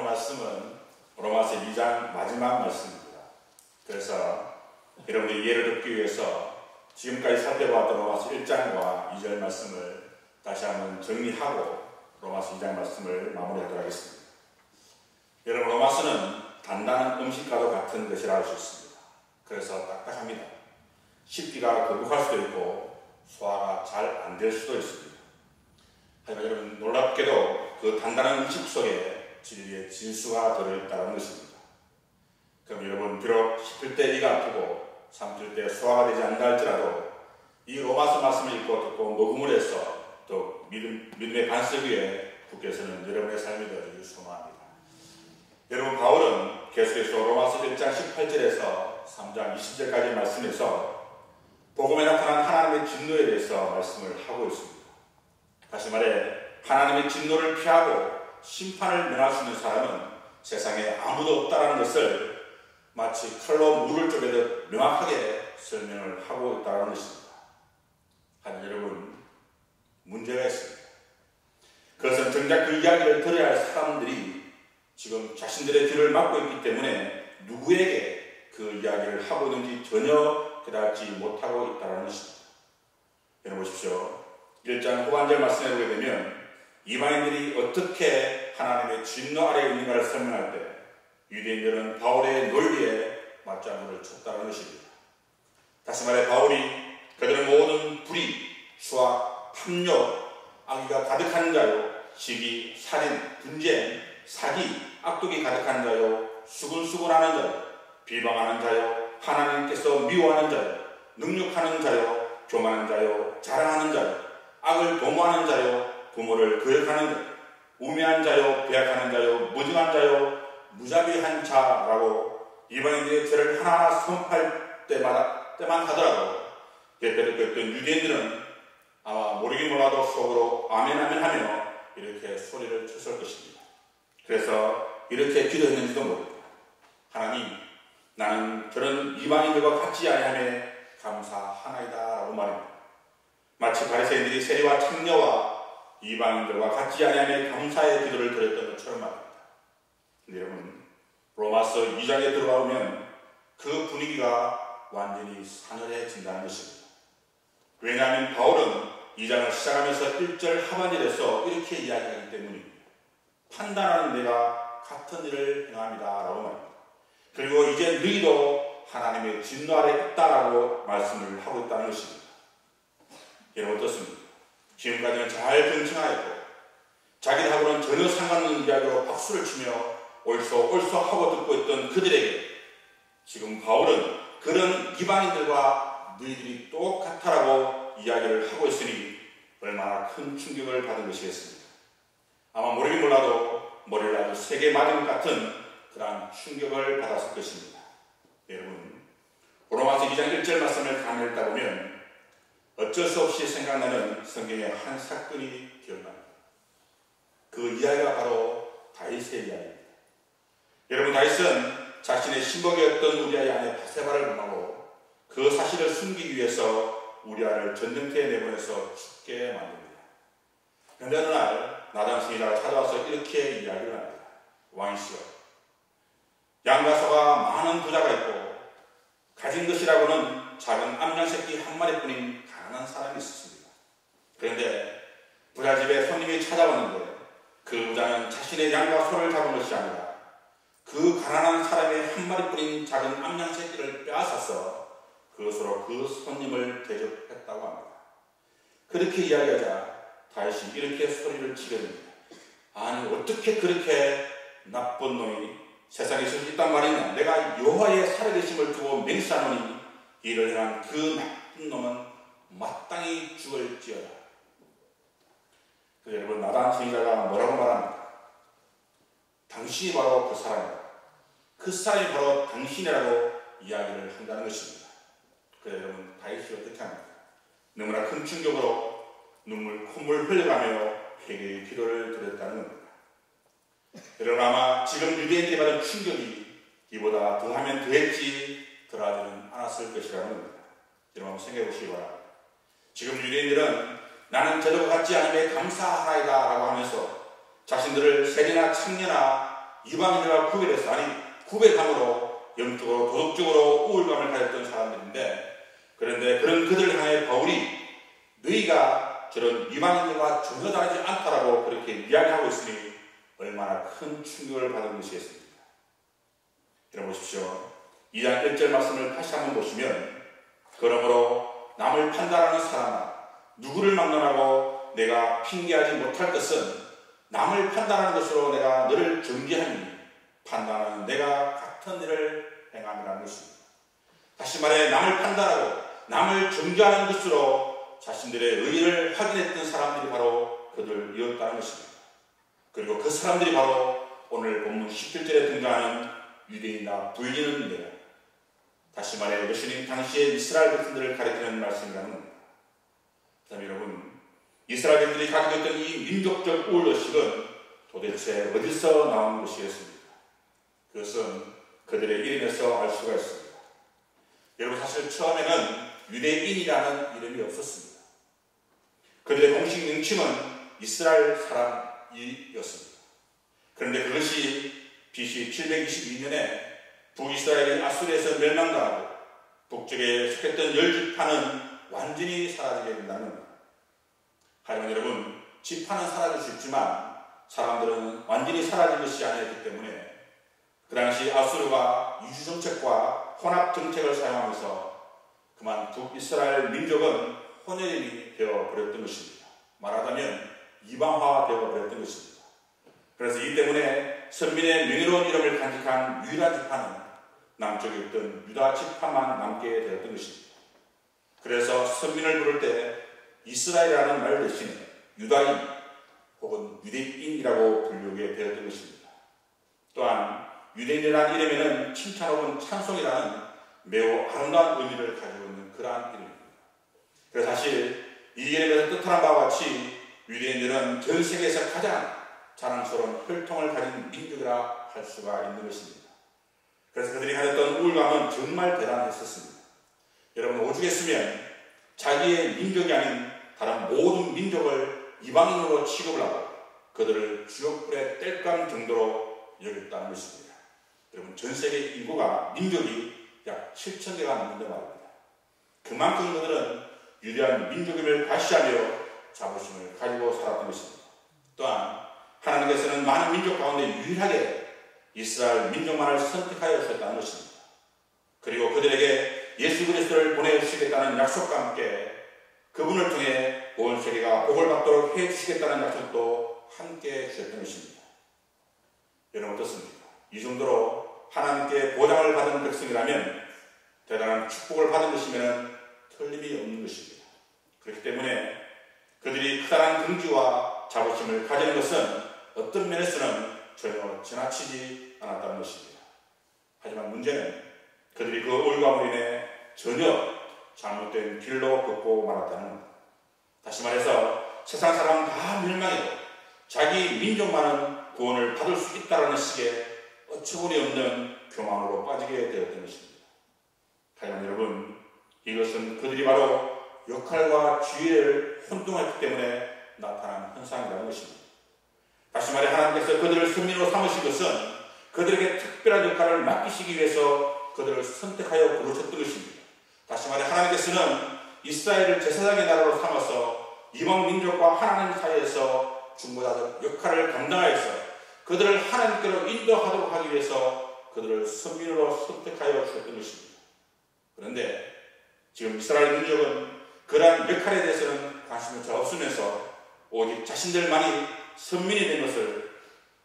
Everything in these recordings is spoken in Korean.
말씀은 로마서 2장 마지막 말씀입니다. 그래서 여러분의 이해를 돕기 위해서 지금까지 살펴봤던 로마서 1장과 2절 말씀을 다시 한번 정리하고 로마서 2장 말씀을 마무리하도록 하겠습니다. 여러분, 로마서는 단단한 음식과도 같은 것이라 할 수 있습니다. 그래서 딱딱합니다. 씹기가 거북할 수도 있고 소화가 잘 안 될 수도 있습니다. 하지만 여러분, 놀랍게도 그 단단한 음식 속에 진리의 진수가 들어있다는 것입니다. 그럼 여러분, 비록 씹을 때 이가 아프고 삼킬 때 소화가 되지 않는다 할지라도 이 로마서 말씀을 읽고 듣고 녹음을 해서 또 믿음의 반석 위에 굳게서는 여러분의 삶이 되어지길 소망합니다. 여러분, 바울은 계속해서 로마서 1장 18절에서 3장 20절까지 말씀에서 복음에 나타난 하나님의 진노에 대해서 말씀을 하고 있습니다. 다시 말해 하나님의 진노를 피하고 심판을 면할 수 있는 사람은 세상에 아무도 없다는 것을 마치 칼로 물을 쪼개듯 명확하게 설명을 하고 있다는 것입니다. 하지만 여러분, 문제가 있습니다. 그것은 정작 그 이야기를 들어야 할 사람들이 지금 자신들의 귀를 막고 있기 때문에 누구에게 그 이야기를 하고 있는지 전혀 깨닫지 못하고 있다는 것입니다. 여러분 보십시오. 1장 후반절 말씀에 보게 되면 이방인들이 어떻게 하나님의 진노 아래에 있는가를 설명할 때 유대인들은 바울의 논리에 맞장구를 쳤다는 것입니다. 다시 말해 바울이 그들의 모든 불의, 수학, 탐욕, 악의가 가득한 자요, 시기, 살인, 분쟁, 사기, 악독이 가득한 자요, 수군수군하는 자요, 비방하는 자요, 하나님께서 미워하는 자요, 능욕하는 자요, 교만한 자요, 자랑하는 자요, 악을 도모하는 자요, 부모를 거역하는 자요, 우매한 자요, 배약하는 자요, 무증한 자요, 무자비한 자라고 이방인들의 죄를 하나하나 선포할 때만 하더라도 옆에 듣고 있던 유대인들은 아마 모르긴 몰라도 속으로 아멘 아멘 하며 이렇게 소리를 쳤을 것입니다. 그래서 이렇게 기도했는지도 모릅니다. 하나님, 나는 저런 이방인들과 같지 아니하며 감사하나이다 라고 말합니다. 마치 바리새인들이 세리와 창녀와 이방인들과 같지 아니하며 감사의 기도를 드렸던 것처럼 말입니다. 근데 여러분, 로마서 2장에 들어가면 그 분위기가 완전히 사늘해진다는 것입니다. 왜냐하면 바울은 2장을 시작하면서 1절 하반절에서 이렇게 이야기하기 때문입니다. 판단하는 내가 같은 일을 행합니다 라고 말합니다. 그리고 이제 너희도 하나님의 진노 아래 있다라고 말씀을 하고 있다는 것입니다. 여러분 어떻습니까? 지금까지는 잘 경청하였고 자기들하고는 전혀 상관없는 이야기로 박수를 치며 옳소 하고 듣고 있던 그들에게 지금 바울은 그런 이방인들과 너희들이 똑같아라고 이야기를 하고 있으니 얼마나 큰 충격을 받은 것이겠습니까? 아마 모르긴 몰라도 머리를 아주 세게 맞은 것 같은 그러한 충격을 받았을 것입니다. 여러분, 로마서 2장 1절 말씀을 가만히 읽다 보면 어쩔 수 없이 생각나는 성경의 한 사건이 기억납니다. 그 이야기가 바로 다윗의 이야기입니다. 여러분, 다윗은 자신의 신복이었던 우리아의 아내 바세바를 범하고 그 사실을 숨기기 위해서 우리아를 전쟁터에 내보내서 죽게 만듭니다. 그런데 어느 날 나단 선지자가 찾아와서 이렇게 이야기를 합니다. 왕이시여, 양과 소가 많은 부자가 있고 가진 것이라고는 작은 암양 새끼 한 마리뿐인 가난한 사람이 있었습니다. 그런데 부자 집에 손님이 찾아왔는데 그 부자는 자신의 양과 소를 잡은 것이 아니라 그 가난한 사람의 한 마리뿐인 작은 암양 새끼를 빼앗아서 그것으로 그 손님을 대접했다고 합니다. 그렇게 이야기하자 다윗이 이렇게 소리를 치게 됩니다. 아니, 어떻게 그렇게 나쁜 놈이 세상에 있단 말이냐? 내가 여호와의 살아계심을 두고 맹세하노니 이를 행한 그 나쁜 놈은 마땅히 죽을지어다. 그래서 여러분, 나단 선지자가 뭐라고 말합니까? 당신이 바로 그 사람이다. 그 사람이 바로 당신이라고 이야기를 한다는 것입니다. 그래서 여러분, 다윗이 어떻게 합니까? 너무나 큰 충격으로 콧물 흘려가며 회개의 기도를 드렸다는 겁니다. 여러분, 아마 지금 유대인들이 받은 충격이 이보다 더하면 더했지 덜하지는 않았을 것이라는 겁니다. 여러분 한번 생각해 보시기 바랍니다. 지금 유대인들은 나는 저들과 같지 않음에 감사하나이다 라고 하면서 자신들을 세리나 창녀나 이방인들과 구별해서, 아니 구별함으로 영적으로 도덕적으로 우울감을 가졌던 사람들인데, 그런데 그런 그들을 향해 바울이 너희가 저런 이방인들과 전혀 다르지 않다라고 그렇게 이야기하고 있으니 얼마나 큰 충격을 받은 것이겠습니까? 여러분 보십시오. 2장 1절 말씀을 다시 한번 보시면, 그러므로 남을 판단하는 사람아 누구를 막론하고 내가 핑계하지 못할 것은 남을 판단하는 것으로 내가 너를 정죄하니 판단하는 내가 같은 일을 행함이라는 것입니다. 다시 말해 남을 판단하고 남을 정죄하는 것으로 자신들의 의의를 확인했던 사람들이 바로 그들이었다는 것입니다. 그리고 그 사람들이 바로 오늘 본문 17절에 등장하는 유대인이나 부인인데요. 다시 말해 이것은 당시의 이스라엘 백성들을 가리키는 말씀이라는 겁니다. 그다음에 여러분, 이스라엘 백성들이 가지고 있던 이 민족적 우월의식은 도대체 어디서 나온 것이겠습니까? 그것은 그들의 이름에서 알 수가 있습니다. 여러분, 사실 처음에는 유대인이라는 이름이 없었습니다. 그들의 공식 명칭은 이스라엘 사람이었습니다. 그런데 그것이 BC 722년에 북이스라엘이 아수르에서 멸망당하고 북쪽에 속했던 열지파는 완전히 사라지게 된다는 겁니다. 하지만 여러분, 지파는 사라질 수 있지만 사람들은 완전히 사라진 것이 아니었기 때문에 그 당시 아수르가 이주정책과 혼합정책을 사용하면서 그만 북이스라엘 민족은 혼혈인이 되어버렸던 것입니다. 말하자면 이방화되어 버렸던 것입니다. 그래서 이 때문에 선민의 명예로운 이름을 간직한 유다 지파는 남쪽에 있던 유다 지파만 남게 되었던 것입니다. 그래서 선민을 부를 때 이스라엘이라는 말 대신에 유다인 혹은 유대인이라고 부르게 되었던 것입니다. 또한 유대인이라는 이름에는 칭찬 혹은 찬송이라는 매우 아름다운 의미를 가지고 있는 그러한 이름입니다. 그래서 사실 이 이름에서 뜻하는 바와 같이 유대인들은 전 세계에서 가장 자랑스러운 혈통을 가진 민족이라 할 수가 있는 것입니다. 그래서 그들이 가졌던 우울감은 정말 대단했었습니다. 여러분, 오죽했으면 자기의 민족이 아닌 다른 모든 민족을 이방인으로 취급을 하고 그들을 지옥불에 뗄감 정도로 여겼다는 것입니다. 여러분, 전 세계 인구가 민족이 약 7,000개가 넘는데 말입니다. 그만큼 그들은 위대한 민족임을 과시하며 자부심을 가지고 살았던 것입니다. 또한 하나님께서는 많은 민족 가운데 유일하게 이스라엘 민족만을 선택하여 주셨다는 것입니다. 그리고 그들에게 예수 그리스도를 보내주시겠다는 약속과 함께 그분을 통해 온 세계가 복을 받도록 해주시겠다는 약속도 함께 주셨던 것입니다. 여러분 어떻습니까? 이 정도로 하나님께 보장을 받은 백성이라면 대단한 축복을 받은 것이면 틀림이 없는 것입니다. 그렇기 때문에 그들이 커다란 긍지와 자부심을 가지는 것은 어떤 면에서는 전혀 지나치지 않았다는 것입니다. 하지만 문제는 그들이 그 우울감으로 인해 전혀 잘못된 길로 걷고 말았다는 겁니다. 다시 말해서 세상 사람 다 멸망해도 자기 민족만은 구원을 받을 수 있다는 식의 어처구니 없는 교만으로 빠지게 되었던 것입니다. 하지만 여러분, 이것은 그들이 바로 역할과 지위를 혼동했기 때문에 나타난 현상이라는 것입니다. 다시 말해 하나님께서 그들을 선민으로 삼으신 것은 그들에게 특별한 역할을 맡기시기 위해서 그들을 선택하여 부르셨던 것입니다. 다시 말해 하나님께서는 이스라엘을 제사장의 나라로 삼아서 이방 민족과 하나님 사이에서 중보자적 역할을 감당하여서 그들을 하나님께로 인도하도록 하기 위해서 그들을 선민으로 선택하여 주셨던 것입니다. 그런데 지금 이스라엘 민족은 그러한 역할에 대해서는 관심이 잘 없으면서 오직 자신들만이 선민이 된 것을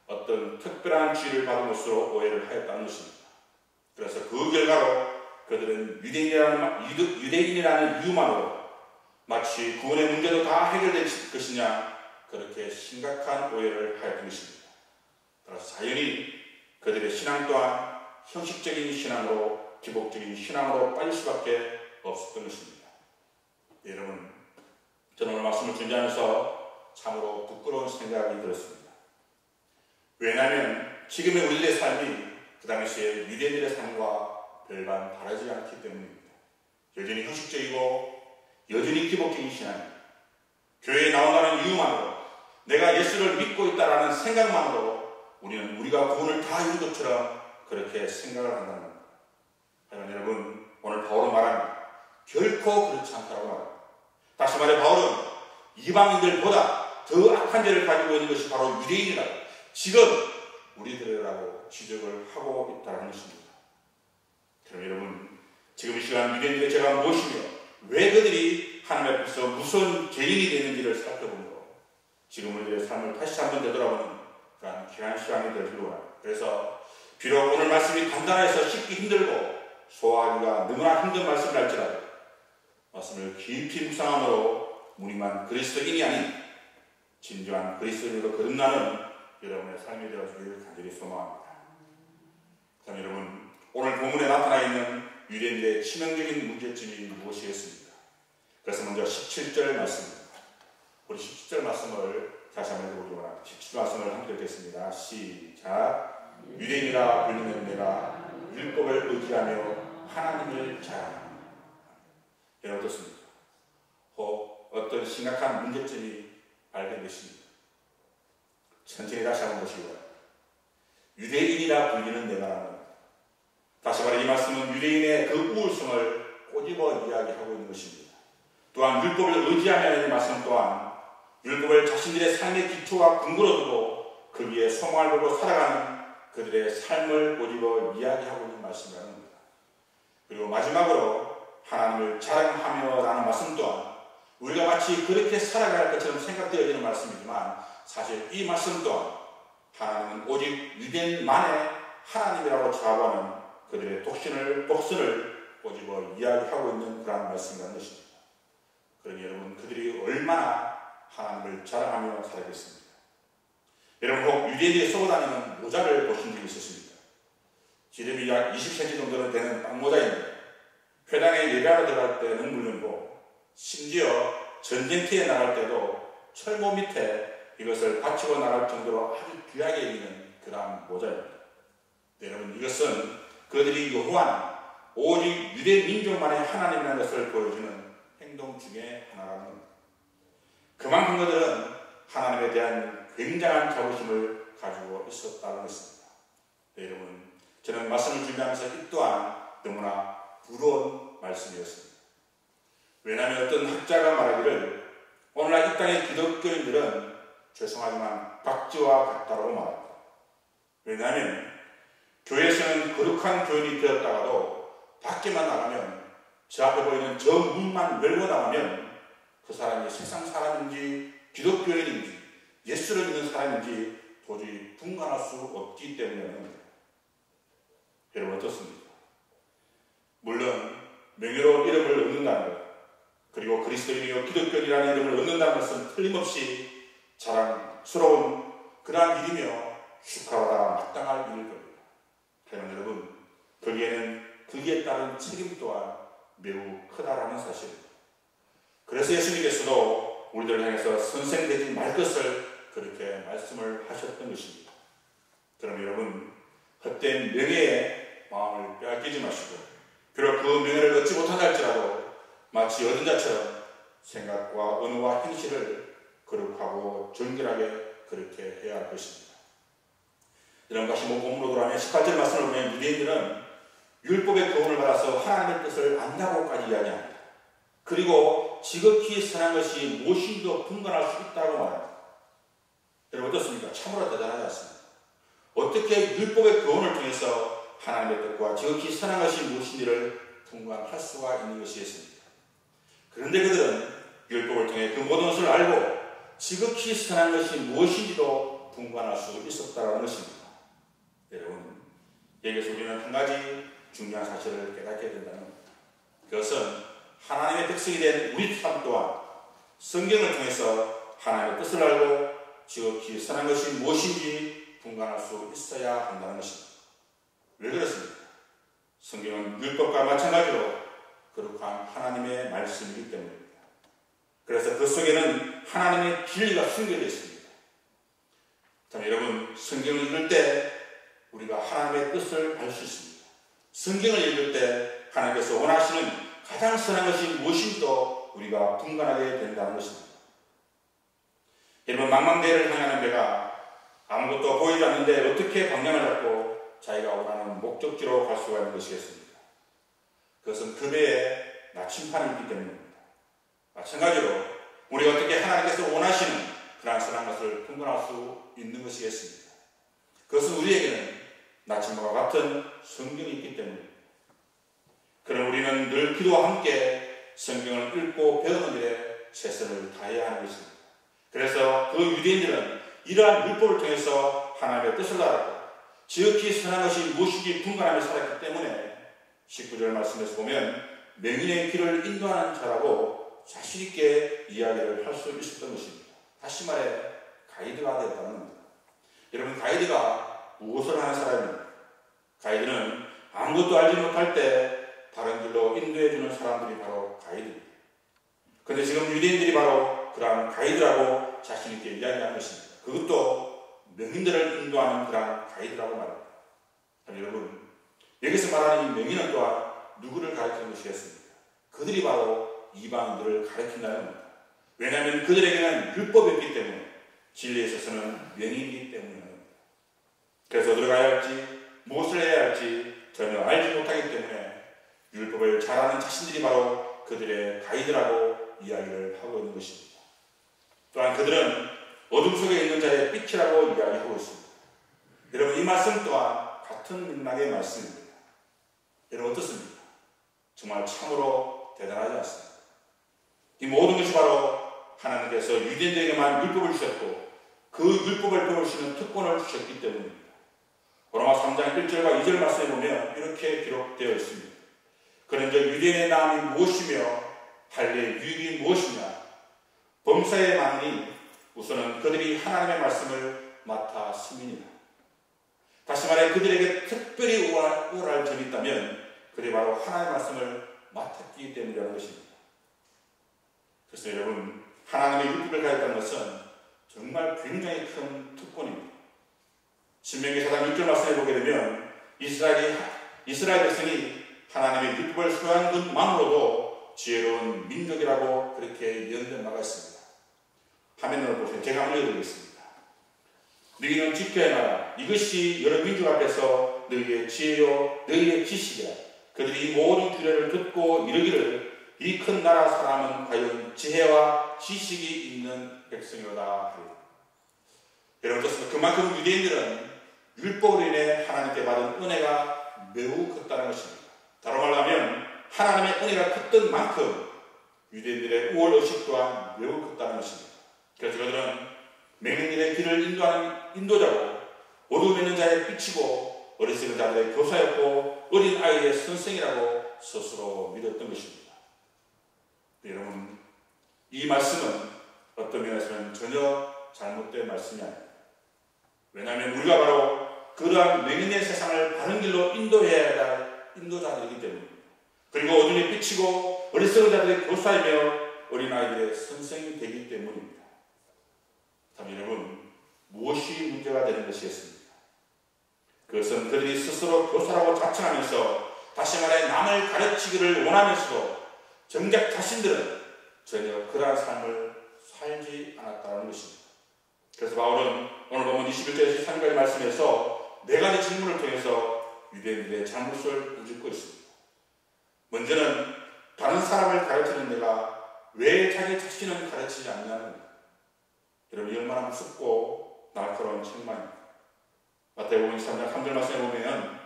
어떤 특별한 지위를 받은 것으로 오해를 하였다는 것입니다. 그래서 그 결과로 그들은 유대인이라는 이유만으로 마치 구원의 문제도 다 해결될 것이냐 그렇게 심각한 오해를 하였던 것입니다. 따라서 자연히 그들의 신앙 또한 형식적인 신앙으로 기복적인 신앙으로 빠질 수밖에 없었던 것입니다. 여러분, 저는 오늘 말씀을 준비하면서 참으로 부끄러운 생각이 들었습니다. 왜냐하면 지금의 우리들의 삶이 그 당시에 유대인들의 삶과 별반 다르지 않기 때문입니다. 여전히 형식적이고 여전히 기복적인 신앙입니다. 교회에 나온다는 이유만으로 내가 예수를 믿고 있다는 생각만으로 우리는 우리가 구원을 다 이룬 것처럼 그렇게 생각을 한다는 겁니다. 하지만 여러분, 오늘 바울은 말합니다. 결코 그렇지 않다고 말합니다. 다시 말해 바울은 이방인들보다 더 악한 죄를 가지고 있는 것이 바로 유대인이라고 지금 우리들이라고 지적을 하고 있다는 것입니다. 그럼 여러분, 지금 이 시간 유대인들의 죄가 무엇이며 왜 그들이 하나님 앞에서 무슨 죄인이 되는지를 살펴보므로 지금 우리들의 삶을 다시 한번 되돌아보는 그런 귀한 시간이 되기를 원합니다. 그래서 비록 오늘 말씀이 간단해서 쉽기 힘들고 소화하기가 너무나 힘든 말씀이랄지라도 말씀을 깊이 묵상함으로 무늬만 그리스도인이 아닌 진정한 그리스도인으로 거듭나는 여러분의 삶이 되어주기를 간절히 소망합니다. 그럼 여러분, 오늘 본문에 나타나 있는 유대인들의 치명적인 문제점이 무엇이겠습니까? 그래서 먼저 17절 말씀입니다. 우리 17절 말씀을 다시 한번 읽어보기 원합니다. 17절 말씀을 함께 읽겠습니다. 시작. 유대인이라 불리는 내가 율법을 의지하며 하나님을 자랑합니다. 여러분 어떻습니까? 혹 어떤 심각한 문제점이 발견되십니까? 천천히 다시 한번 보시기 바랍니다. 유대인이라 불리는 내가, 다시 말해 이 말씀은 유대인의 그 우울성을 꼬집어 이야기하고 있는 것입니다. 또한 율법을 의지하며 이 말씀 또한 율법을 자신들의 삶의 기초와 근거로 두고 그 위에 소망을 보고 살아가는 그들의 삶을 꼬집어 이야기하고 있는 말씀이라는 겁니다. 그리고 마지막으로 하나님을 자랑하며 라는 말씀 또한 우리가 마치 그렇게 살아가야 할 것처럼 생각되어지는 말씀이지만 사실 이 말씀 또한 하나님은 오직 유대인만의 하나님이라고 자부하는 그들의 독선을 꼬집어 이야기하고 있는 그런 말씀이라는 것입니다. 그러니 여러분, 그들이 얼마나 하나님을 자랑하며 살아겠습니까? 여러분, 혹 유대인들이 쓰고 다니는 모자를 보신 적이 있으십니까? 지름이 약 20cm 정도는 되는 빵모자인데 회당에 예배하러 들어갈 때는 물론이고 심지어 전쟁터에 나갈 때도 철모 밑에 이것을 받치고 나갈 정도로 아주 귀하게 여기는 그러한 모자입니다. 여러분, 이것은 그들이 요구하는 오직 유대 민족만의 하나님이라는 것을 보여주는 행동 중에 하나라는 겁니다. 그만큼 그들은 하나님에 대한 굉장한 자부심을 가지고 있었다는 것입니다. 여러분, 저는 말씀을 준비하면서 이 또한 너무나 부러운 말씀이었습니다. 왜냐하면 어떤 학자가 말하기를 오늘날 이 땅의 기독교인들은 죄송하지만 박쥐와 같다고 말합니다. 왜냐하면 교회에서는 거룩한 교인이 되었다가도 밖에만 나가면 저 앞에 보이는 저 문만 열고 나가면 그 사람이 세상 사람인지 기독교인인지 예수를 믿는 사람인지 도저히 분간할 수 없기 때문입니다. 여러분 어떻습니까? 물론 명예로운 이름을 얻는다는 것, 그리고 그리스도인이요 기독교인이라는 이름을 얻는다는 것은 틀림없이 자랑스러운 그러한 일이며 축하받아 마땅할 일일 겁니다. 하지만 여러분, 거기에 따른 책임 또한 매우 크다라는 사실입니다. 그래서 예수님께서도 우리들을 향해서 선생되지 말 것을 그렇게 말씀을 하셨던 것입니다. 그럼 여러분, 헛된 명예에 마음을 빼앗기지 마시고 비록 그 명예를 얻지 못한다 할지라도 마치 얻은 자처럼 생각과 언어와 행실을 거룩하고 정결하게 그렇게 해야 할 것입니다. 이런 것이 본문으로 돌아가면 18절 말씀을 보면 유대인들은 율법의 교훈을 받아서 하나님의 뜻을 안다고까지 이야기합니다. 그리고 지극히 선한 것이 무엇인지도 분간할 수 있다고 말합니다. 여러분 어떻습니까? 참으로 대단하지 않습니까? 어떻게 율법의 교훈을 통해서 하나님의 뜻과 지극히 선한 것이 무엇인지를 분간할 수가 있는 것이겠습니까? 그런데 그들은 율법을 통해 그 모든 것을 알고 지극히 선한 것이 무엇인지도 분간할 수 있었다는 것입니다. 여러분, 여기서 우리는 한 가지 중요한 사실을 깨닫게 된다는 겁니다. 그것은 하나님의 백성이 된 우리 삶 또한 성경을 통해서 하나님의 뜻을 알고 지극히 선한 것이 무엇인지 분간할 수 있어야 한다는 것입니다. 왜 그렇습니까? 성경은 율법과 마찬가지로 거룩한 하나님의 말씀이기 때문입니다. 그래서 그 속에는 하나님의 진리가 숨겨져 있습니다. 자, 여러분, 성경을 읽을 때 우리가 하나님의 뜻을 알 수 있습니다. 성경을 읽을 때 하나님께서 원하시는 가장 선한 것이 무엇인지도 우리가 분간하게 된다는 것입니다. 여러분, 망망대해를 향하는 배가 아무것도 보이지 않는데 어떻게 방향을 잡고 자기가 원하는 목적지로 갈 수가 있는 것이겠습니까? 그것은 그 배에 나침판이 있기 때문입니다. 마찬가지로 우리가 어떻게 하나님께서 원하시는 그러한 선한 것을 분간할 수 있는 것이겠습니까? 그것은 우리에게는 나침반과 같은 성경이 있기 때문입니다. 그럼 우리는 늘 기도와 함께 성경을 읽고 배우는 일에 최선을 다해야 하는 것입니다. 그래서 그 유대인들은 이러한 율법을 통해서 하나님의 뜻을 알았고 지극히 선한 것이 무엇인지 분간하며 살았기 때문에 19절 말씀에서 보면 맹인의 길을 인도하는 자라고 자신있게 이야기를 할 수 있었던 것입니다. 다시 말해 가이드가 되었다는 겁니다. 여러분, 가이드가 무엇을 하는 사람입니까? 가이드는 아무것도 알지 못할 때 다른 길로 인도해주는 사람들이 바로 가이드입니다. 그런데 지금 유대인들이 바로 그러한 가이드라고 자신있게 이야기하는 것입니다. 그것도 명인들을 인도하는 그러한 가이드라고 말합니다. 여러분, 여기서 말하는 이 명인은 또한 누구를 가리키는 것이겠습니까? 그들이 바로 이방인들을 가리킨다는 겁니다. 왜냐하면 그들에게는 율법이 없기 때문에 진리에 있어서는 명인이기 때문입니다. 그래서 어디로 가야 할지 무엇을 해야 할지 전혀 알지 못하기 때문에 율법을 잘 아는 자신들이 바로 그들의 가이드라고 이야기를 하고 있는 것입니다. 또한 그들은 어둠 속에 있는 자의 빛이라고 이야기하고 있습니다. 여러분, 이 말씀 또한 같은 맥락의 말씀입니다. 여러분, 어떻습니까? 정말 참으로 대단하지 않습니까? 이 모든 것이 바로 하나님께서 유대인들에게만 율법을 주셨고 그 율법을 배울 수 있는 특권을 주셨기 때문입니다. 로마 3장 1절과 2절 말씀에 보면 이렇게 기록되어 있습니다. 그런즉 유대인의 나음이 무엇이며 할례의 유익이 무엇이냐? 범사에 많으니 우선은 그들이 하나님의 말씀을 맡아 스미니라. 다시 말해 그들에게 특별히 우월할 점이 있다면 그들이 바로 하나님의 말씀을 맡았기 때문이라는 것입니다. 그래서 여러분, 하나님의 율법을 가졌다는 것은 정말 굉장히 큰 특권입니다. 신명기 4장 6절 말씀에 보게 되면 이스라엘 백성이 하나님의 율법을 수행한 것만으로도 지혜로운 민족이라고 그렇게 예언되어 나가 있습니다. 화면으로 보세요. 제가 알려드리겠습니다. 너희는 지켜야 하라. 이것이 여러 민족 앞에서 너희의 지혜요 너희의 지식이라. 그들이 이 모든 규례를 듣고 이르기를 이 큰 나라 사람은 과연 지혜와 지식이 있는 백성이로다. 여러분, 어떻습니까? 그만큼 유대인들은 율법으로 인해 하나님께 받은 은혜가 매우 컸다는 것입니다. 다른 말로 하면 하나님의 은혜가 컸던 만큼 유대인들의 우월의식 또한 매우 컸다는 것입니다. 그래서 그들은 맹인들의 길을 인도하는 인도자고 어둠에 있는 자의 빛이고 어리석은 자들의 교사였고 어린 아이의 선생이라고 스스로 믿었던 것입니다. 여러분, 이 말씀은 어떤 면에서는 전혀 잘못된 말씀이 아닙니다. 왜냐하면 우리가 바로 그러한 맹인의 세상을 바른 길로 인도해야 할 인도자들이기 때문입니다. 그리고 어둠에 비치고 어리석은 자들의 교사이며 어린아이들의 선생이 되기 때문입니다. 참 여러분, 무엇이 문제가 되는 것이겠습니까? 그것은 그들이 스스로 교사라고 자칭하면서 다시 말해 남을 가르치기를 원하면서도 정작 자신들은 전혀 그러한 삶을 살지 않았다는 것입니다. 그래서 바울은 오늘 보면 21절에서 23절의 말씀에서 네 가지 질문을 통해서 유대인들의 잘못을 꾸짖고 있습니다. 먼저는 다른 사람을 가르치는 내가 왜 자기 자신은 가르치지 않냐는 겁니다. 여러분, 얼마나 무섭고 날카로운 책망입니다. 마태복음 23장 3절 말씀에 보면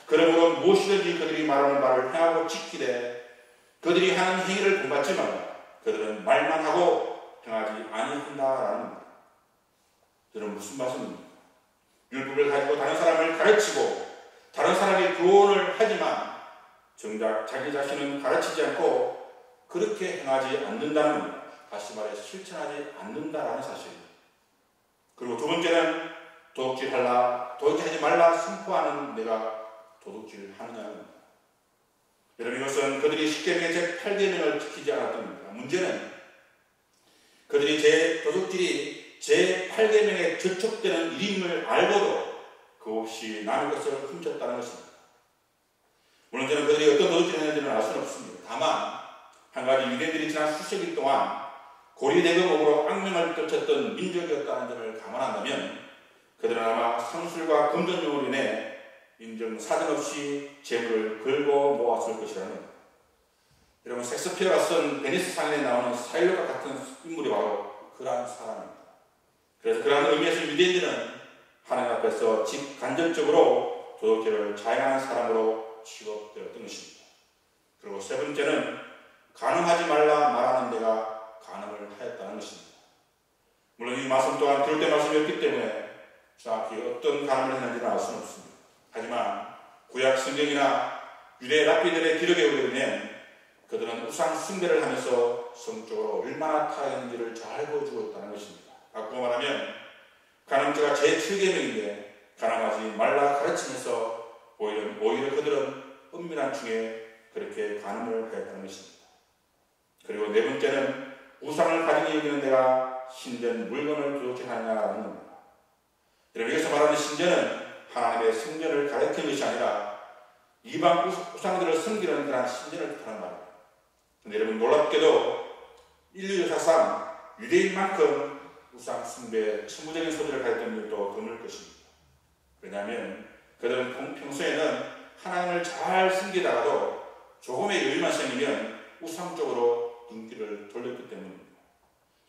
그러므로 무엇이든지 그들이 말하는 말을 행하고 지키되 그들이 하는 행위를 본받지 말라. 그들은 말만 하고 행하지 아니한다라는 겁니다. 여러분, 무슨 말씀입니까? 율법을 가지고 다른 사람을 가르치고 다른 사람의 교훈을 하지만 정작 자기 자신은 가르치지 않고 그렇게 행하지 않는다는 겁니다. 다시 말해 실천하지 않는다라는 사실입니다. 그리고 두 번째는 도둑질하지 말라 선포하는 내가 도둑질하느냐는 겁니다. 여러분, 이것은 그들이 십계명의 제8계명을 지키지 않았던 겁니다. 문제는 그들이 도둑질이 제8계명에 저촉되는 일임을 알고도 그 없이 남의 것을 훔쳤다는 것입니다. 물론 저는 그들이 어떤 도둑질을 했는지는 알 수는 없습니다. 다만 한 가지 유대인들이 지난 수세기 동안 고리대금으로 악명을 떨쳤던 민족이었다는 점을 감안한다면 그들은 아마 상술과 금전용으로 인해 인정 사정 없이 재물을 걸고 모았을 것이라는 겁니다. 여러분, 섹스피어가 쓴 베니스 상인에 나오는 사일록과 같은 인물이 바로 그러한 사람입니다. 그래서 그러한 의미에서 유대인들은 하나님 앞에서 직간접적으로 도덕질을 자행하는 사람으로 취급되었던 것입니다. 그리고 세 번째는 간음하지 말라 말하는 데가 간음을 하였다는 것입니다. 물론 이 말씀 또한 그럴때 말씀이었기 때문에 정확히 어떤 간음을 했는지는 알 수는 없습니다. 하지만 구약 성경이나 유대 랍비들의 기록에 의하면 그들은 우상 숭배를 하면서 성적으로 얼마나 타락했는지를 잘 보여주고 있다는 것입니다. 바꾸어 말하면 간음죄가 제7계명인데 간음하지 말라 가르치면서 오히려 그들은 은밀한 중에 그렇게 간음을 하였다는 것입니다. 그리고 네 번째는 우상을 가지고 여기는 데가 신전 물건을 도둑질하느냐라는 겁니다. 여러분, 여기서 말하는 신전은 하나님의 성전을 가리키는 것이 아니라 이방 우상들을 섬기는 그런 신전을 뜻하는 말입니다. 그런데 여러분, 놀랍게도 인류 역사상 유대인만큼 우상 숭배, 천부적인 소리를 가졌던 일도 드물 것입니다. 왜냐하면 그들은 평소에는 하나님을 잘 섬기다가도 조금의 여유만 생기면 우상 쪽으로 눈길을 돌렸기 때문입니다.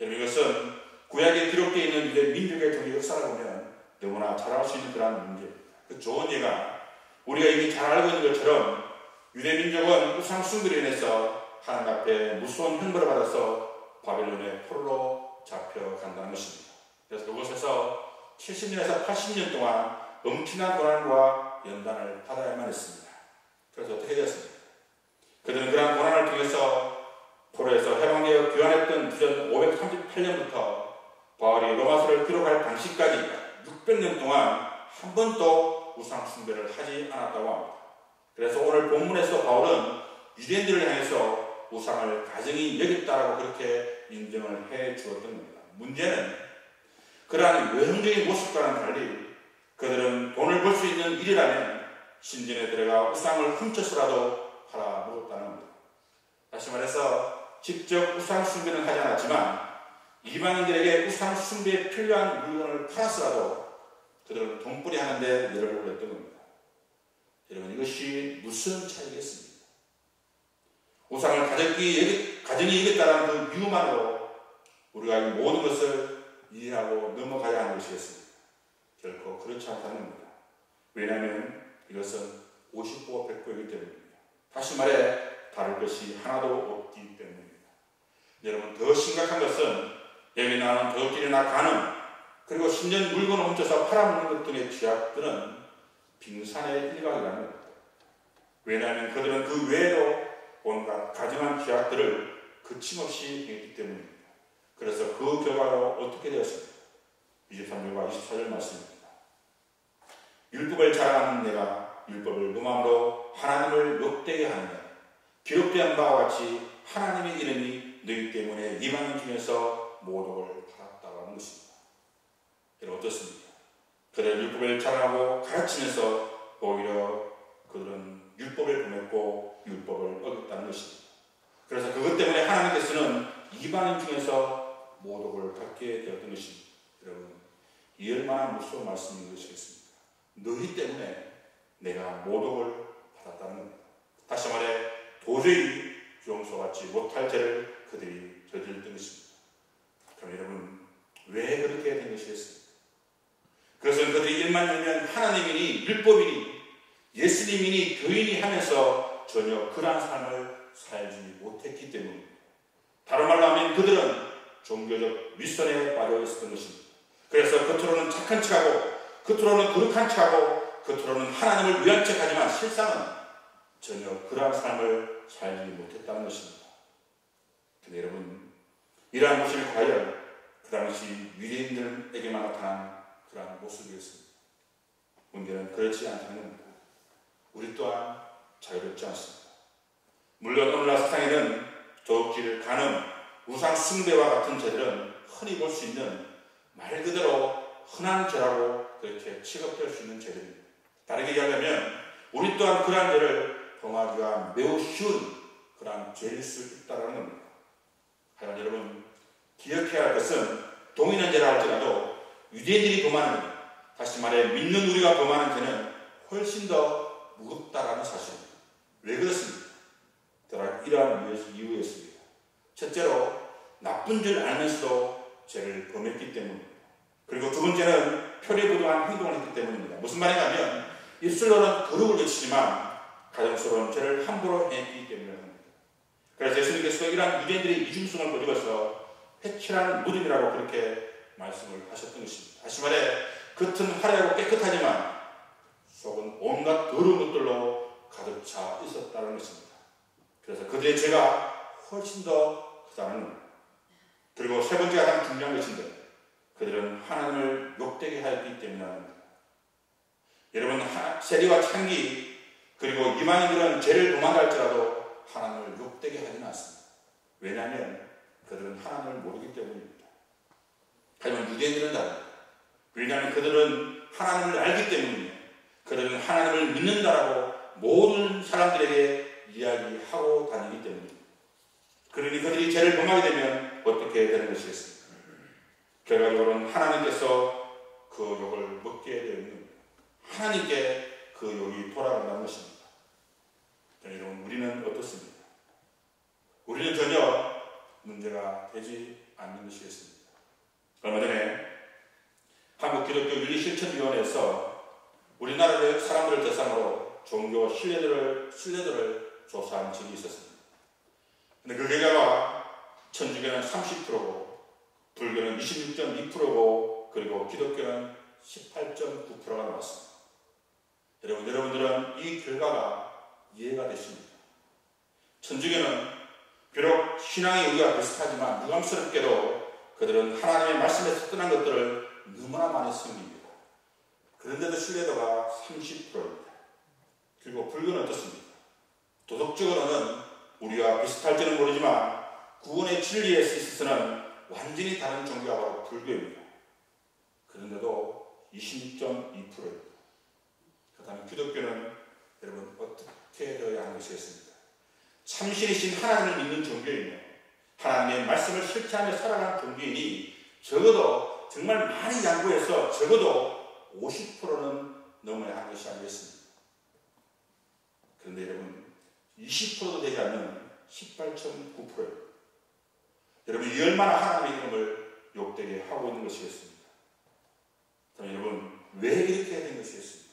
여러분, 이것은 구약에 기록되어 있는 유대 민족의 종교 역사를 보면 너무나 잘 알 수 있는 그러한 문제입니다. 그 좋은 예가 우리가 이미 잘 알고 있는 것처럼 유대 민족은 우상 숭배로 인해서 하나님 앞에 무서운 형벌을 받아서 바벨론의 포로로 잡혀간다는 것입니다. 그래서 그곳에서 70년에서 80년 동안 엄청난 고난과 연단을 받아야만 했습니다. 그래서 어떻게 되었습니까? 그들은 그러한 고난을 통해서 포로에서 해방되어 귀환했던 주전 538년부터 바울이 로마서를 기록할 당시까지 600년 동안 한 번도 우상 숭배를 하지 않았다고 합니다. 그래서 오늘 본문에서 바울은 유대인들을 향해서 우상을 가증히 여겼다라고 그렇게 인정을 해 주었던 겁니다. 문제는 그러한 외형적인 모습과는 달리 그들은 돈을 벌 수 있는 일이라면 신전에 들어가 우상을 훔쳐서라도 팔아먹었다는 겁니다. 다시 말해서 직접 우상 숭배는 하지 않았지만 이방인들에게 우상 숭배에 필요한 물건을 팔아서라도 그들은 돈벌이 하는데 열을 올렸던 겁니다. 여러분, 이것이 무슨 차이겠습니까? 우상을 가정이 이겼다는 그 이유만으로 우리가 이 모든 것을 이해하고 넘어가야 하는 것이겠습니다. 결코 그렇지 않다는 겁니다. 왜냐하면 이것은 50보 100보이기 때문입니다. 다시 말해 다를 것이 하나도 없기 때문입니다. 여러분, 더 심각한 것은 여기 나오는 도둑질이나 간음, 그리고 신전 물건을 훔쳐서 팔아먹는 것 등의 죄악들은 빙산의 일각이라는 겁니다. 왜냐하면 그들은 그 외에도 온갖 가증한 죄악들을 거침없이 행했기 때문입니다. 그래서 그 결과로 어떻게 되었습니까? 23절과 24절 말씀입니다. 율법을 자랑하는 내가 율법을 음함으로 하나님을 욕되게 하느냐. 기록된 바와 같이 하나님의 이름이 너희 때문에 이방인 중에서 모독을 받았다고 하는 것입니다. 여러분, 어떻습니까? 그들은 율법을 자랑하고 가르치면서 오히려 그들은 율법을 범했고 율법을 어겼다는 것입니다. 그래서 그것 때문에 하나님께서는 이방인 중에서 모독을 받게 되었던 것입니다. 여러분, 이 얼마나 무서운 말씀인 것이겠습니까? 너희 때문에 내가 모독을 받았다는 겁니다. 다시 말해 도저히 용서받지 못할 죄를 그들이 저질렀던 것입니다. 그럼 여러분, 왜 그렇게 된 것이겠습니까? 그것은 그들이 일만 열면 하나님이니 율법이니 예수님이니 교인이 하면서 전혀 그러한 삶을 살지 못했기 때문입니다. 다른 말로 하면 그들은 종교적 윗선에 빠져 있었던 것입니다. 그래서 겉으로는 착한 척하고 겉으로는 거룩한 척하고 겉으로는 하나님을 위한 척하지만 실상은 전혀 그러한 삶을 살지 못했다는 것입니다. 근데 여러분, 이러한 모습이 과연 그 당시 유대인들에게만 나타난 그러한 모습이었습니다. 문제는 그렇지 않다는 겁니다. 우리 또한 자유롭지 않습니다. 물론 오늘날 세상에는 도둑질, 간음, 우상 숭배와 같은 죄들은 흔히 볼 수 있는 말 그대로 흔한 죄라고 그렇게 취급될 수 있는 죄들입니다. 다르게 이야기하면 우리 또한 그러한 죄를 범하기가 매우 쉬운 그러한 죄일 수 있다는 겁니다. 하지만 여러분, 기억해야 할 것은 동일한 죄라 할지라도 유대인들이 범하는 다시 말해 믿는 우리가 범하는 죄는 훨씬 더 무겁다라는 사실입니다. 왜 그렇습니까? 이러한 이유였습니다. 첫째로 나쁜 줄 알면서도 죄를 범했기 때문입니다. 그리고 두 번째는 표리부동한 행동을 했기 때문입니다. 무슨 말이냐면 입술로는 거룩을 외치지만 가정스러운 죄를 함부로 했기 때문입니다. 그래서 예수님께서 이러한 유대인들의 이중성을 보여서 회칠한 무덤이라고 그렇게 말씀을 하셨던 것입니다. 다시 말해 겉은 화려하고 깨끗하지만 속은 온갖 더러운 것들로 가득 차 있었다는 것입니다. 그래서 그들의 죄가 훨씬 더 크다는 겁니다. 그리고 세 번째가 가장 중요한 것인데 그들은 하나님을 욕되게 하였기 때문입니다. 여러분 세리와 창기 그리고 이방인들은 죄를 범한다 할지라도 하나님을 욕되게 하지는 않습니다. 왜냐하면 그들은 하나님을 모르기 때문입니다. 하지만 유대인들은 다릅니다. 왜냐하면 그들은 하나님을 알기 때문이에요. 그들은 하나님을 믿는다라고 모든 사람들에게 이야기하고 다니기 때문입니다. 그러니 그들이 죄를 범하게 되면 어떻게 되는 것이겠습니까? 결과적으로는 하나님께서 그 욕을 먹게 되어 있는 겁니다. 하나님께 그 욕이 돌아간다는 것입니다. 여러분 우리는 어떻습니까? 우리는 전혀 문제가 되지 않는 것이겠습니다. 얼마 전에 한국기독교윤리실천위원회에서 우리나라의 사람들을 대상으로 종교 신뢰도를 조사한 적이 있었습니다. 근데 그 결과가 천주교는 30%고 불교는 26.2%고 그리고 기독교는 18.9%가 나왔습니다. 여러분들은 이 결과가 이해가 되십니까? 천주교는 비록 신앙의 의가 비슷하지만 유감스럽게도 그들은 하나님의 말씀에서 떠난 것들을 너무나 많이 숨깁니다. 그런데도 신뢰도가 30%입니다. 그리고 불교는 어떻습니까? 도덕적으로는 우리가 비슷할지는 모르지만 구원의 진리에 있어서는 완전히 다른 종교가 바로 불교입니다. 그런데도 26.2%입니다. 그렇다면 기독교는 여러분 어떻게 되어야 하는 것이겠습니까? 참신이신 하나님을 믿는 종교이며 하나님의 말씀을 실천하며 살아가는 종교인이 적어도 정말 많이 양보해서 적어도 50%는 넘어야 하는 것이 아니겠습니까? 그런데 여러분 20%도 되지 않는 18.9%예요. 여러분 이 얼마나 하나님의 이름을 욕되게 하고 있는 것이겠습니까? 그럼 여러분 왜 이렇게 된 것이겠습니까?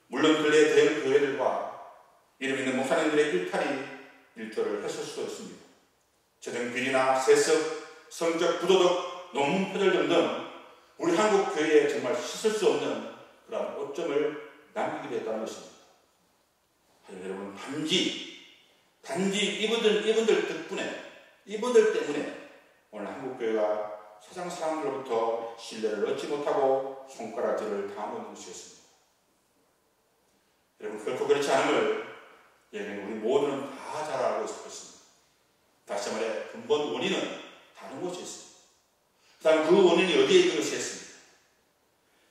물론 근래 대형 교회들과 이름 있는 목사님들의 일탈을 했을 수도 있습니다. 재정 비리나 세습, 성적 부도덕, 논문 표절 등등 우리 한국 교회에 정말 씻을 수 없는 그런 오점을 남기게 됐다는 것입니다. 하지만 여러분 단지 이분들 때문에 오늘 한국 교회가 세상 사람들로부터 신뢰를 얻지 못하고 손가락질을 당하고 있는 것이었습니다. 여러분 결코 그렇지 않음을 우리 모두는 다 잘 알고 있을 것입니다. 다시 말해 근본 원인은 다른 곳에 있습니다. 그다음 그 원인이 어디에 있는 것이겠습니까?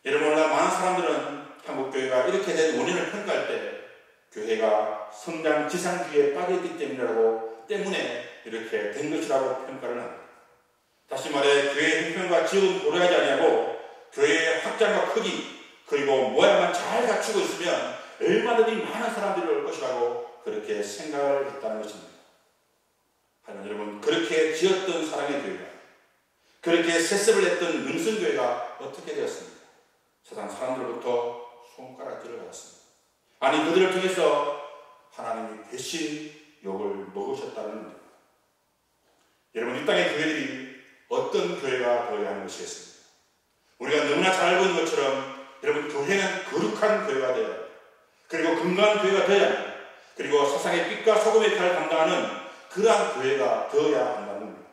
여러분 오늘 많은 사람들은 한국교회가 이렇게 된 원인을 평가할 때 교회가 성장 지상주의에 빠져있기 때문에 이렇게 된 것이라고 평가를 합니다. 다시 말해 교회의 형편과 지역은 고려하지 아니하고 교회의 확장과 크기 그리고 모양만 잘 갖추고 있으면 얼마든지 많은 사람들이 올 것이라고 그렇게 생각을 했다는 것입니다. 하지만 여러분 그렇게 지었던 사랑의 교회가 그렇게 세습을 했던 능선교회가 어떻게 되었습니까? 세상 사람들로부터 손가락질을 받았습니다. 아니 그들을 통해서 하나님이 대신 욕을 먹으셨다는 겁니다. 여러분 이 땅의 교회들이 어떤 교회가 되어야 하는 것이겠습니까? 우리가 너무나 잘 알고 있는 것처럼 여러분 교회는 거룩한 교회가 되어야 합니다. 그리고 건강한 교회가 되어야 합니다. 그리고 세상의 빛과 소금의 역할을 감당하는 그러한 교회가 되어야 한다는 겁니다.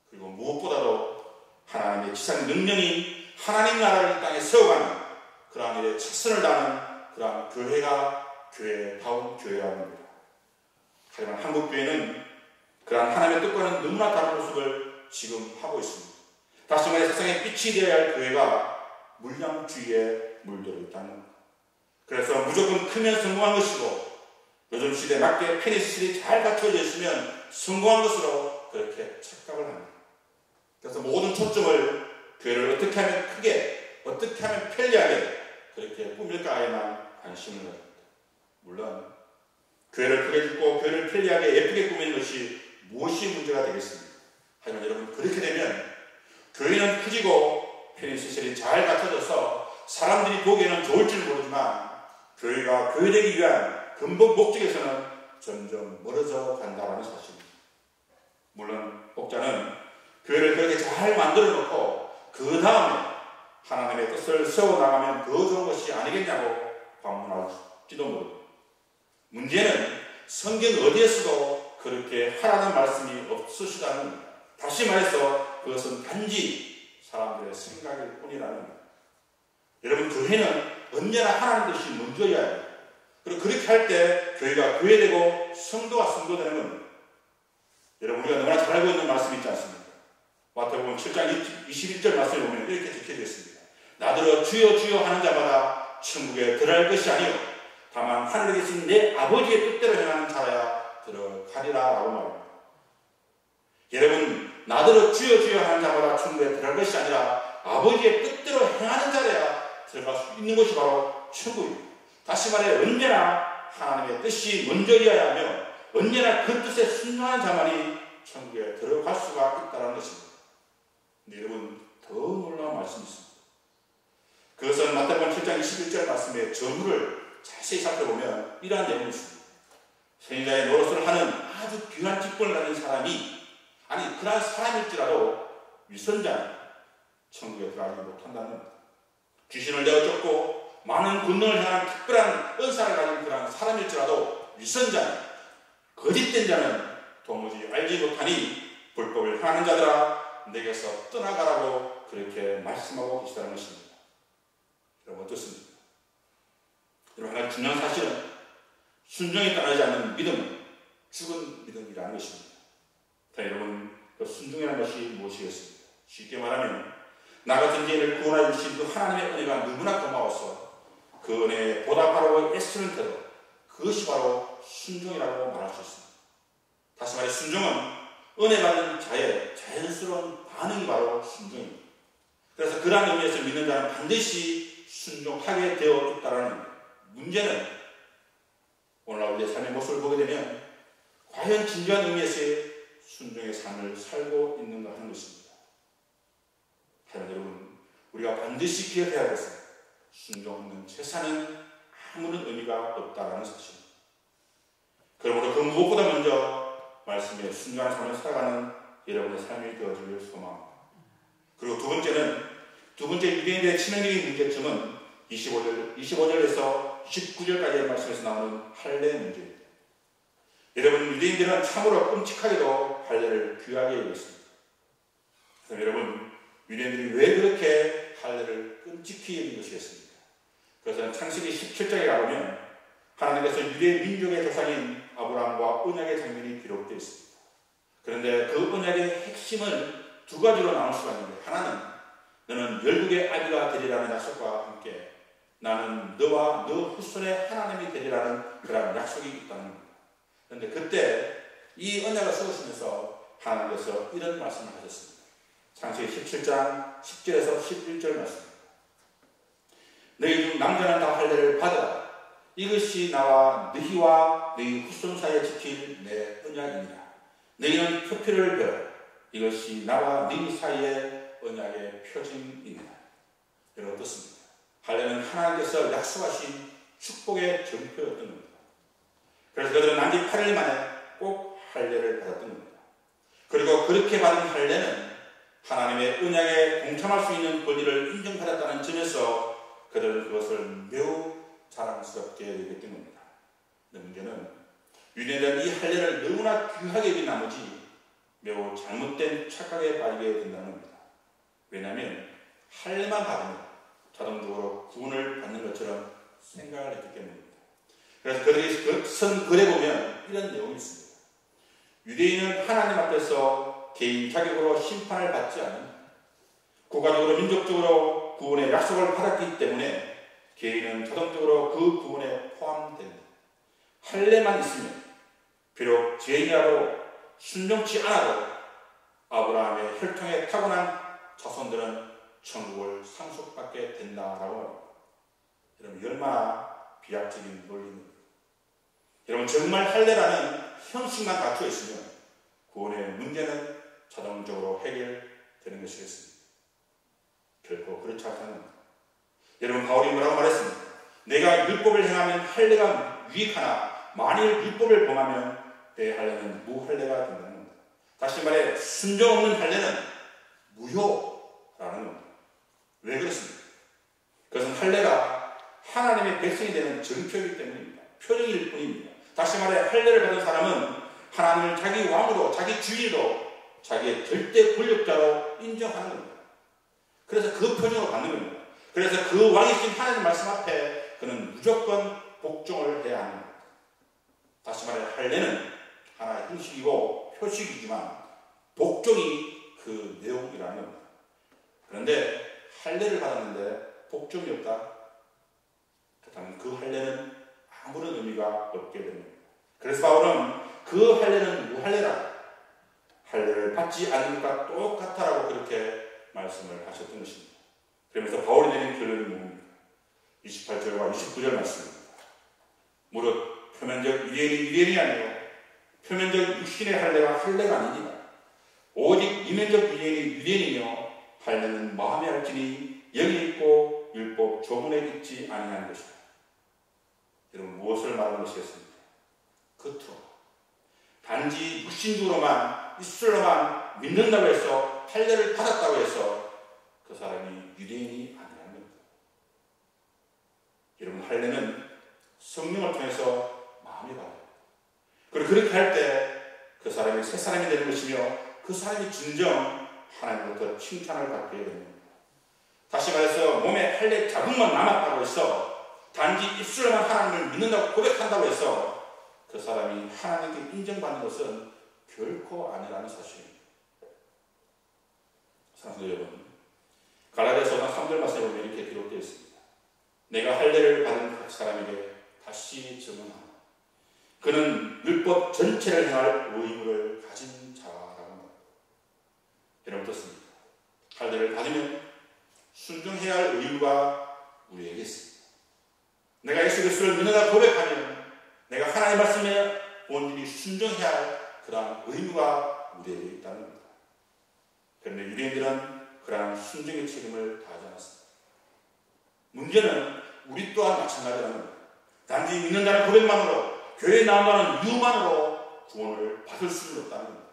그리고 무엇보다도 하나님의 지상 능력이 하나님 나라를 이 땅에 세워가는 그러한 일에 최선을 다하는 그러한 교회가 교회다운 교회라는 겁니다. 하지만 한국교회는 그러한 하나님의 뜻과는 너무나 다른 모습을 지금 하고 있습니다. 다시 말해 세상의 빛이 되어야 할 교회가 물량주의에 물들어 있다는 겁니다. 그래서 무조건 크면 성공한 것이고 요즘 시대에 맞게 편의시설이 잘 갖춰져 있으면 성공한 것으로 그렇게 착각을 합니다. 그래서 모든 초점을 교회를 어떻게 하면 크게 어떻게 하면 편리하게 그렇게 꾸밀까에만 관심을 가집니다. 물론 교회를 크게 짓고 교회를 편리하게 예쁘게 꾸미는 것이 무엇이 문제가 되겠습니까? 하지만 여러분, 그렇게 되면 교회는 커지고 편의시설이 잘 갖춰져서 사람들이 보기에는 좋을 줄 모르지만 교회가 교회되기 위한 근본 목적에서는 점점 멀어져 간다는 사실입니다. 물론 목자는 교회를 그렇게 잘 만들어 놓고 그 다음에 하나님의 뜻을 세워나가면 더 좋은 것이 아니겠냐고 반문할지도 모릅니다. 문제는 성경 어디에서도 그렇게 하라는 말씀이 없으시다는 겁니다. 다시 말해서 그것은 단지 사람들의 생각일 뿐이라는 겁니다. 여러분, 교회는 언제나 하나님 뜻이 먼저여야 해요. 그리고 그렇게 할 때 교회가 교회되고 성도가 성도되는 겁니다. 여러분, 우리가 너무나 잘 알고 있는 말씀이 있지 않습니까? 마태복음 7장 21절 말씀을 보면 이렇게 적혀져 있습니다. 나더러 주여 주여 하는 자마다 천국에 들어갈 것이 아니요 다만 하늘에 계신 내 아버지의 뜻대로 행하는 자라야 들어가리라 라고 말합니다. 여러분, 나더러 주여 주여 하는 자마다 천국에 들어갈 것이 아니라 아버지의 뜻대로 행하는 자라야 들어갈 수 있는 것이 바로 천국입니다. 다시 말해, 언제나 하나님의 뜻이 먼저여야 하며 언제나 그 뜻에 순종하는 자만이 천국에 들어갈 수가 있다는 것입니다. 근데 여러분, 더 놀라운 말씀이 있습니다. 그것은 마태복음 7장 21절 말씀의 전후를 자세히 살펴보면 이러한 내용이 있습니다. 선지자의 노릇을 하는 아주 귀한 직분을 가진 사람이, 아니 그러한 사람일지라도 위선자는 천국에 들어가지 못한다는 겁니다. 귀신을 내어쫓고 많은 권능을 향한 특별한 은사를 가진 그러한 사람일지라도 위선자는, 거짓된 자는 도무지 알지 못하니 불법을 행하는 자들아 내게서 떠나가라고 그렇게 말씀하고 계시다는 것입니다. 여러분, 어떻습니까? 여러분, 하나 중요한 사실은 순종에 따르지 않는 믿음은 죽은 믿음이라는 것입니다. 자, 여러분, 그 순종이라는 것이 무엇이겠습니까? 쉽게 말하면 나 같은 죄인을 구원하여 주신 그 하나님의 은혜가 너무나 고마워서 그 은혜에 보답하려고 애쓰는 태도, 그것이 바로 순종이라고 말할 수 있습니다. 다시 말해, 순종은 은혜 받는 자의 자연스러운 반응이 바로 순종입니다. 그래서 그러한 의미에서 믿는 자는 반드시 순종하게 되어 있다는 겁니다. 문제는 오늘날 우리의 삶의 모습을 보게 되면 과연 진정한 의미에서의 순종의 삶을 살고 있는가 하는 것입니다. 하지만 여러분, 우리가 반드시 기억해야 할 것은 순종 없는 제사는 아무런 의미가 없다는 사실입니다. 그러므로 그 무엇보다 먼저 말씀에 순종하는 삶을 살아가는 여러분의 삶이 되어지길 소망합니다. 그리고 두 번째 유대인들의 치명적인 문제점은 25절에서 19절까지의 말씀에서 나오는 할례 문제입니다. 여러분, 유대인들은 참으로 끔찍하게도 할례를 귀하게 여겼습니다. 그래서 여러분, 유대인들이 왜 그렇게 할례를 끔찍히 여긴 것이겠습니까? 그것은 창세기 17장에 가보면 하나님께서 유대 민족의 조상인 아브라함과 언약의 장면이 기록되어 있습니다. 그런데 그 언약의 핵심을 두 가지로 나눌 수가 있는데, 하나는 너는 열국의 아비가 되리라는 약속과 함께 나는 너와 너 후손의 하나님이 되리라는 그런 약속이 있다는 겁니다. 그런데 그때 이 언약을 세우시면서 하나님께서 이런 말씀을 하셨습니다. 창세기 17장 10절에서 11절 말씀입니다. 너희 중 남자는 다 할례를 받으라. 이것이 나와 너희와 너희 후손 사이에 지킬 내 언약이니라. 너희는 표표를 베라. 이것이 나와 너희 사이의 언약의 표징이니라. 여러분, 어떻습니까? 할례는 하나님께서 약속하신 축복의 증표였던 겁니다. 그래서 그들은 난지 8일 만에 꼭 할례를 받았던 겁니다. 그리고 그렇게 받은 할례는 하나님의 언약에 동참할 수 있는 권리를 인정받았다는 점에서 그들은 그것을 매우 자랑스럽게 여겼던 겁니다. 문제는 유대인들은 이 할례를 너무나 귀하게 여긴 나머지 매우 잘못된 착각에 빠지게 된다는 겁니다. 왜냐하면 할례만 받으면 자동적으로 구원을 받는 것처럼 생각을 했기 때문입니다. 그래서 그들이 선 글에 보면 이런 내용이 있습니다. 유대인은 하나님 앞에서 개인 자격으로 심판을 받지 않은, 국가적으로 민족적으로 구원의 약속을 받았기 때문에 개인은 자동적으로 그 구원에 포함됩니다. 할례만 있으면 비록 죄인이라도 순종치 않아도 아브라함의 혈통에 타고난 자손들은 천국을 상속받게 된다라고 합니다. 여러분, 얼마나 비약적인 논리입니까? 여러분, 정말 할례라는 형식만 갖춰 있으면 구원의 문제는 자동적으로 해결되는 것이겠습니다. 결코 그렇지 않다는 겁니다. 여러분, 바울이 뭐라고 말했습니까? 내가 율법을 행하면 할례가 유익하나 만일 율법을 범하면 내 할례는 무할례가 된다는 겁니다. 다시 말해 순종 없는 할례는 무효라는 겁니다. 왜 그렇습니까? 그것은 할례가 하나님의 백성이 되는 정표이기 때문입니다. 표정일 뿐입니다. 다시 말해 할례를 받은 사람은 하나님을 자기 왕으로, 자기 주인으로, 자기의 절대 권력자로 인정하는 겁니다. 그래서 그 표정을 받는 겁니다. 그래서 그 왕이신 하나님 말씀 앞에 그는 무조건 복종을 해야 하는 겁니다. 다시 말해 할례는 하나의 형식이고 표식이지만 복종이 그 내용이라는 겁니다. 그런데 할례를 받았는데 복종이 없다? 그렇다면 그 할례는 아무런 의미가 없게 됩니다. 그래서 바울은 그 할례는 무할례라, 할례를 받지 않는 것과 똑같다라고 그렇게 말씀을 하셨던 것입니다. 그러면서 바울이 내린 결론이 뭡니까? 28절과 29절 말씀입니다. 무릇 표면적 유대인이 아니요 표면적 육신의 할례가 할례가 아니니라. 오직 이면적 유대인이며 할례는 마음에 할지니 영이 있고 율법 조문에 있지 아니하는 것이다. 여러분, 무엇을 말하는 것이겠습니까? 겉으로 단지 육신적으로만 입술로만 믿는다고 해서 할례를 받았다고 해서 그 사람이 유대인이 아니라는 겁니다. 여러분, 할례는 성령을 통해서 마음이 받아요. 그리고 그렇게 할 때 그 사람이 새 사람이 되는 것이며 그 사람이 진정 하나님으로부터 칭찬을 받게 됩니다. 다시 말해서 몸에 할례 자국만 남았다고 해서 단지 입술로만 하나님을 믿는다고 고백한다고 해서 그 사람이 하나님께 인정받는 것은 결코 아니라는 사실입니다. 사랑하는 여러분, 갈라디아서 3절 말씀에 보면 이렇게 기록되어 있습니다. 내가 할례를 받은 각 사람에게 다시 증언하노라. 그는 율법 전체를 행할 의무를 가진 자라고 합니다. 여러분, 어떻습니까? 할례를 받으면 순종해야 할 의무가 우리에게 있습니다. 내가 예수 그리스도를 믿는다 고백하면 내가 하나님의 말씀에 온전히 순종해야 할 그러한 의무가 우리에게 있다는 겁니다. 그런데 유대인들은 그러한 순종의 책임을 다하지 않았습니다. 문제는 우리 또한 마찬가지라는 겁니다. 단지 믿는다는 고백만으로, 교회에 나온다는 이유만으로 구원을 받을 수는 없다는 겁니다.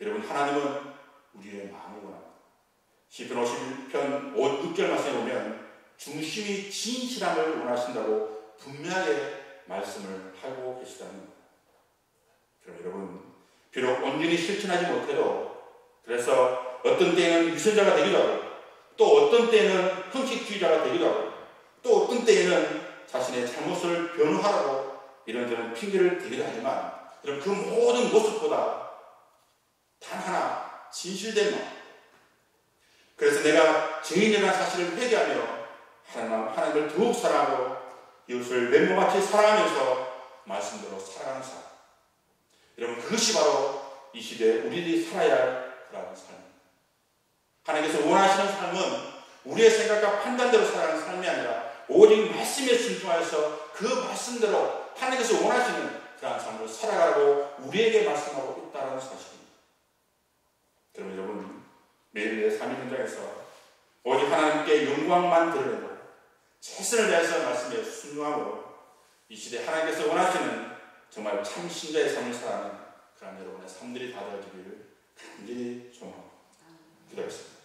여러분, 하나님은 우리의 마음을 원합니다. 시편 51편 6절 말씀에 보면 중심이 진실함을 원하신다고 분명하게 말씀을 하고 계시다는 겁니다. 그럼 여러분, 비록 온전히 실천하지 못해도, 그래서 어떤 때에는 유선자가 되기도 하고, 또 어떤 때에는 형식주의자가 되기도 하고, 또 어떤 때에는 자신의 잘못을 변호하라고 이런저런 핑계를 대기도 하지만, 여러분, 그 모든 모습보다 단 하나 진실된 마음, 그래서 내가 죄인이라는 사실을 회개하며 하나님을 더욱 사랑하고 이웃을 맨몸같이 사랑하면서 말씀대로 살아가는 삶, 여러분, 그것이 바로 이 시대에 우리들이 살아야 할 그런 삶입니다. 하나님께서 원하시는 삶은 우리의 생각과 판단대로 살아가는 삶이 아니라 오직 말씀에 순종하여서 그 말씀대로 하나님께서 원하시는 그런 삶을 살아가고 우리에게 말씀하고 있다는 사실입니다. 그럼 여러분, 매일매일 삶의 현장에서 오직 하나님께 영광만 드러내고 최선을 다해서 말씀에 순종함으로 이 시대 하나님께서 원하시는 정말 참 신자의 삶을 살아가는 그런 여러분의 삶들이 다 되어지기를 간절히 소망합니다. 기도하겠습니다.